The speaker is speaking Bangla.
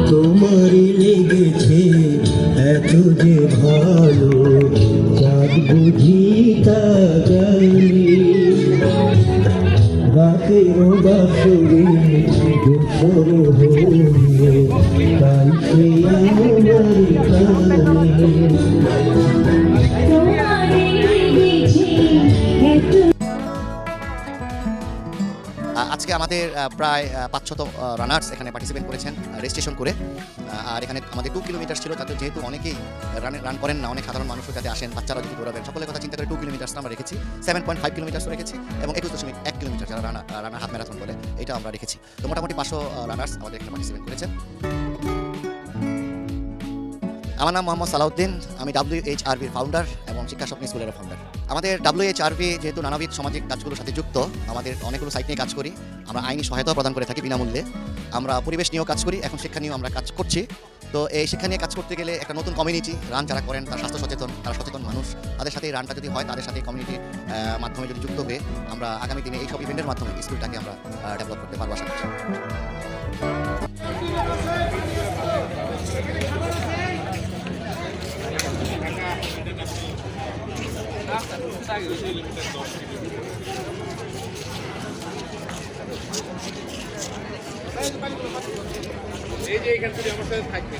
তোমারই লেগেছে এত যে ভালো, চাঁদ বুঝি তা জানি। রাতের বাসরে দুপুর হয়ে তাই সে আমার আজকে আমাদের প্রায় 500 রানার্স এখানে পার্টিসিপেট করেছেন রেজিস্ট্রেশন করে। আর এখানে আমাদের 2 কিলোমিটার ছিল, তাদের যেহেতু অনেকেই রান করেন না, অনেক সাধারণ মানুষের কাছে আসেন, বাচ্চারা যদি দৌড়াবেন, সকলের কথা চিন্তা করে 2 কিলোমিটার আমরা রেখেছি, 7.5 কিলোমিটার রেখেছি এবং 21.1 কিলোমিটার যারা রানার হাফ ম্যারাথন বলে এটা আমরা রেখেছি। তো মোটামুটি 500 রানার্স আমাদের এখানে পার্টিসিপেট করেছেন। আমার নাম মোহাম্মদ সালাউদ্দিন, আমি WHRVর ফাউন্ডার এবং শিক্ষা স্বপ্ন স্কুলের ফাউন্ডার। আমাদের WHRV যেহেতু নানাবিধ সামাজিক কাজগুলোর সাথে যুক্ত, আমাদের অনেকগুলো সাইট নিয়ে কাজ করি, আমরা আইনি সহায়তা প্রদান করে থাকি বিনামূল্যে, আমরা পরিবেশ নিয়েও কাজ করি, এখন শিক্ষা নিয়েও আমরা কাজ করছি। তো এই শিক্ষা নিয়ে কাজ করতে গেলে একটা নতুন কমিউনিটি, রান যারা করেন তারা স্বাস্থ্য সচেতন, তারা সচেতন মানুষ, তাদের সাথে এই রানটা যদি হয়, তাদের সাথে কমিউনিটির মাধ্যমে যদি যুক্ত হয়ে আমরা আগামী দিনে এইসব ইভেন্টের মাধ্যমে স্কুলটাকে আমরা ডেভেলপ করতে পারবো আশা করছি। এই যে এখান থেকে আমার সাথে থাকবে